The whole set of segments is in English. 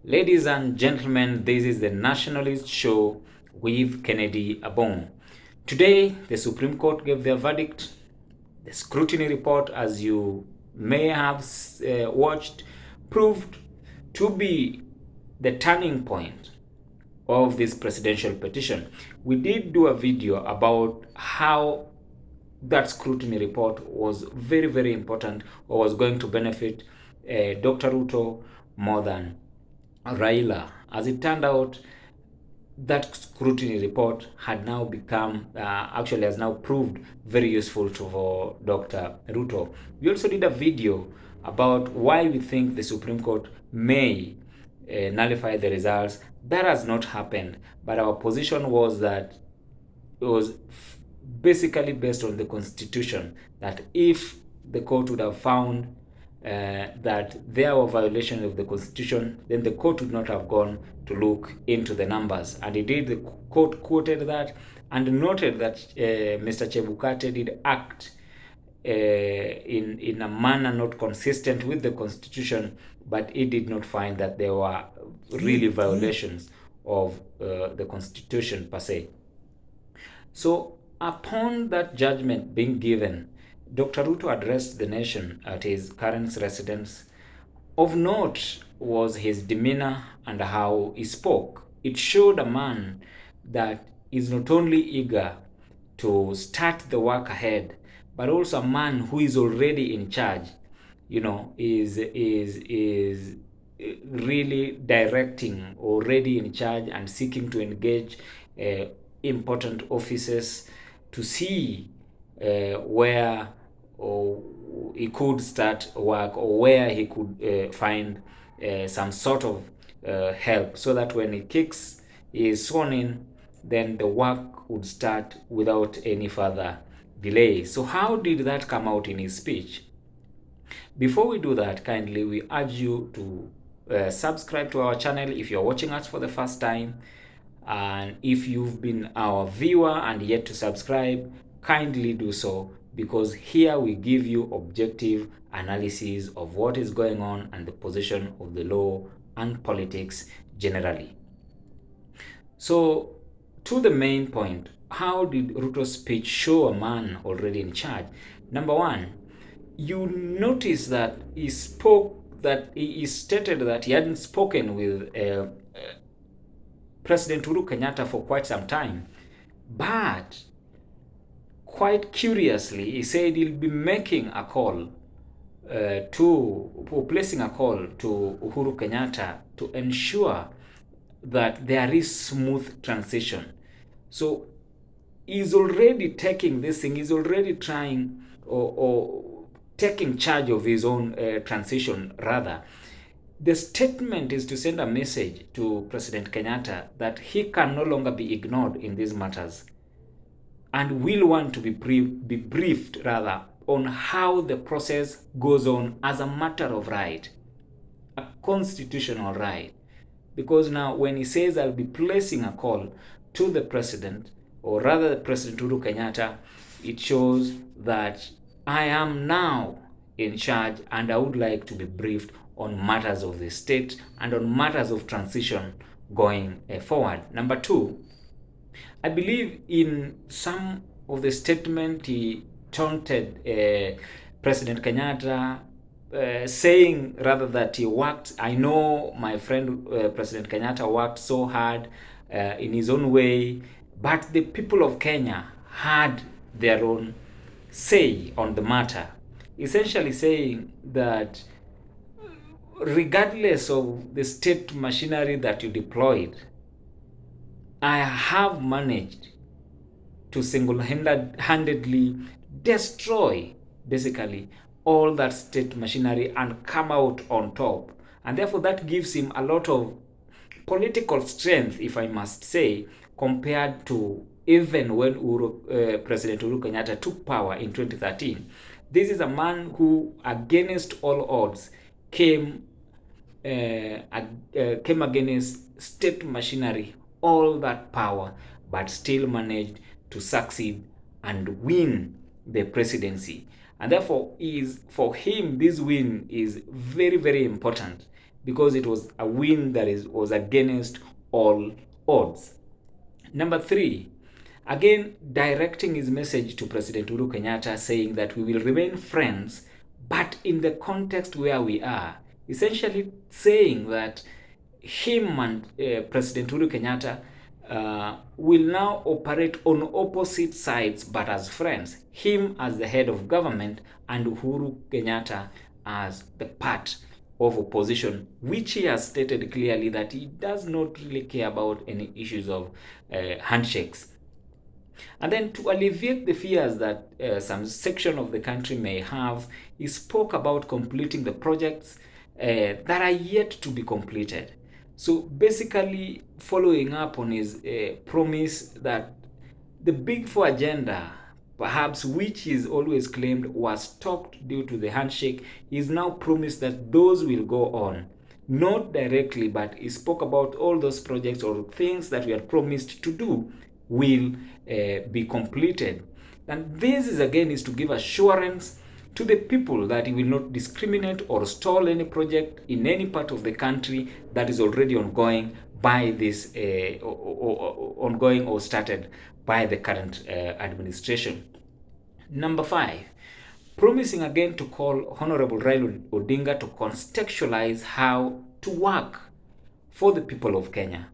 Ladies and gentlemen, this is the Nationalist Show with Kennedy Abong. Today, the Supreme Court gave their verdict. The scrutiny report, as you may have watched, proved to be the turning point of this presidential petition. We did do a video about how that scrutiny report was very, very important, or was going to benefit Dr. Ruto more than Raila. As it turned out, that scrutiny report had now become, actually has now proved very useful for Dr. Ruto. We also did a video about why we think the Supreme Court may nullify the results. That has not happened, but our position was that it was basically based on the Constitution, that if the court would have found that there were violations of the Constitution, then the court would not have gone to look into the numbers. And indeed, the court quoted that and noted that Mr. Chebukate did act in a manner not consistent with the Constitution, but it did not find that there were really violations of the Constitution per se. So, upon that judgment being given, Dr. Ruto addressed the nation at his current residence. Of note was his demeanor and how he spoke. It showed a man that is not only eager to start the work ahead, but also a man who is already in charge, is really directing, already in charge, and seeking to engage important offices to see where he could start work, or where he could find some sort of help, so that when he is sworn in, then the work would start without any further delay. So how did that come out in his speech? Before we do that, kindly we urge you to subscribe to our channel if you're watching us for the first time. And if you've been our viewer and yet to subscribe, kindly do so, because here we give you objective analysis of what is going on and the position of the law and politics generally. So, to the main point, how did Ruto's speech show a man already in charge? Number one, you notice that he stated that he hadn't spoken with President Uhuru Kenyatta for quite some time, but quite curiously, he said he'll be making a call placing a call to Uhuru Kenyatta to ensure that there is smooth transition. So he's already taking this thing, he's already trying or taking charge of his own transition rather. The statement is to send a message to President Kenyatta that he can no longer be ignored in these matters, and will want to be briefed rather on how the process goes on as a matter of right, a constitutional right. Because now when he says I'll be placing a call to the president, or rather President Uhuru Kenyatta, it shows that I am now in charge and I would like to be briefed on matters of the state and on matters of transition going forward. Number two, I believe in some of the statement he taunted President Kenyatta, saying rather that he worked. I know my friend President Kenyatta worked so hard in his own way, but the people of Kenya had their own say on the matter. Essentially saying that regardless of the state machinery that you deployed, I have managed to single-handedly destroy basically all that state machinery and come out on top. And therefore that gives him a lot of political strength, if I must say, compared to even when President Uhuru Kenyatta took power in 2013. This is a man who, against all odds, came against state machinery, all that power, but still managed to succeed and win the presidency. And therefore, for him, this win is very, very important, because it was a win that was against all odds. Number 3, again directing his message to President Uhuru Kenyatta, saying that we will remain friends, but in the context where we are. Essentially saying that him and President Uhuru Kenyatta will now operate on opposite sides but as friends. Him as the head of government and Uhuru Kenyatta as the part of opposition, which he has stated clearly that he does not really care about any issues of handshakes. And then to alleviate the fears that some section of the country may have, he spoke about completing the projects that are yet to be completed. So basically following up on his promise that the Big Four agenda, perhaps which is always claimed was stopped due to the handshake, is now promised that those will go on. Not directly, but he spoke about all those projects or things that we had promised to do will be completed. And this is again is to give assurance to the people that he will not discriminate or stall any project in any part of the country that is already ongoing by this ongoing or started by the current administration. Number 5, promising again to call Honorable Raila Odinga to contextualize how to work for the people of Kenya.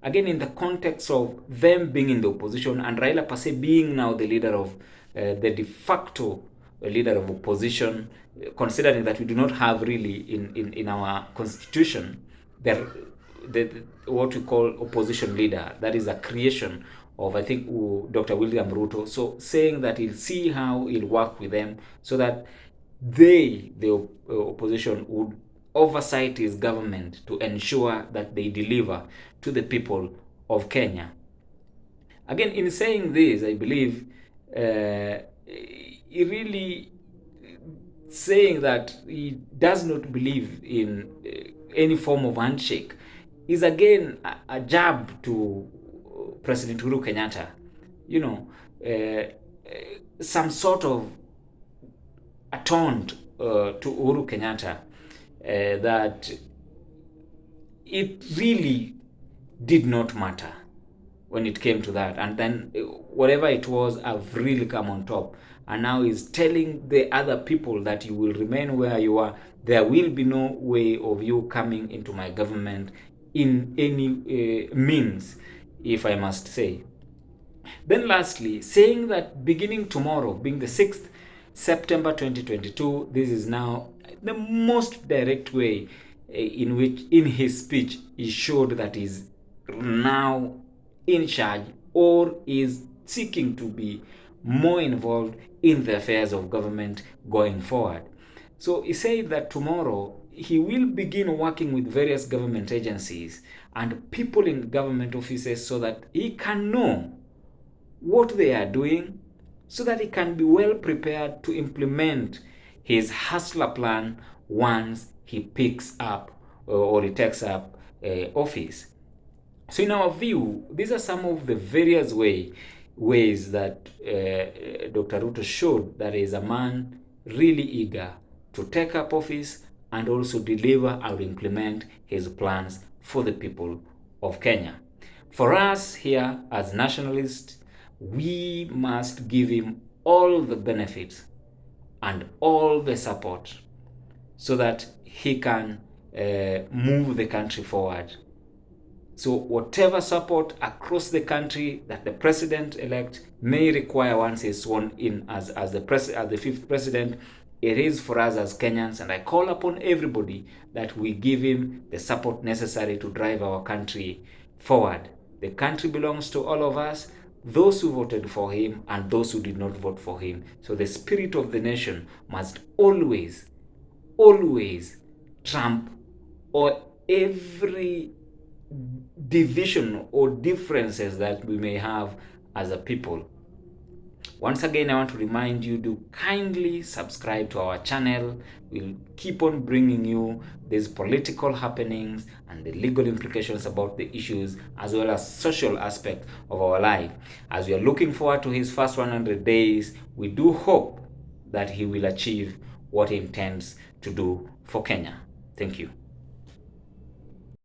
Again, in the context of them being in the opposition and Raila per se being now the leader of the de facto leader of opposition, considering that we do not have really in our constitution the what we call opposition leader. That is a creation of, I think, Dr. William Ruto. So saying that he'll see how he'll work with them so that they, the opposition, would oversight his government to ensure that they deliver to the people of Kenya. Again, in saying this, I believe he really saying that he does not believe in any form of handshake is again a jab to President Uhuru Kenyatta. You know, some sort of a taunt to Uhuru Kenyatta that it really did not matter when it came to that, and then whatever it was, I've really come on top, and now he's telling the other people that you will remain where you are. There will be no way of you coming into my government in any means, if I must say. Then lastly, saying that beginning tomorrow, being the 6th September 2022, this is now the most direct way in which in his speech he showed that he's now in charge or is seeking to be more involved in the affairs of government going forward. So he said that tomorrow he will begin working with various government agencies and people in government offices so that he can know what they are doing so that he can be well prepared to implement his hustler plan once he picks up or he takes up office. So in our view, these are some of the various ways that Dr. Ruto showed that he is a man really eager to take up office and also deliver and implement his plans for the people of Kenya. For us here as nationalists, we must give him all the benefits and all the support so that he can move the country forward. So whatever support across the country that the president-elect may require once he's sworn in as the fifth president, it is for us as Kenyans, and I call upon everybody that we give him the support necessary to drive our country forward. The country belongs to all of us, those who voted for him and those who did not vote for him. So the spirit of the nation must always trump or every division or differences that we may have as a people. Once again, I want to remind you to kindly subscribe to our channel. We'll keep on bringing you these political happenings and the legal implications about the issues as well as social aspect of our life. As we are looking forward to his first 100 days, we do hope that he will achieve what he intends to do for Kenya. Thank you.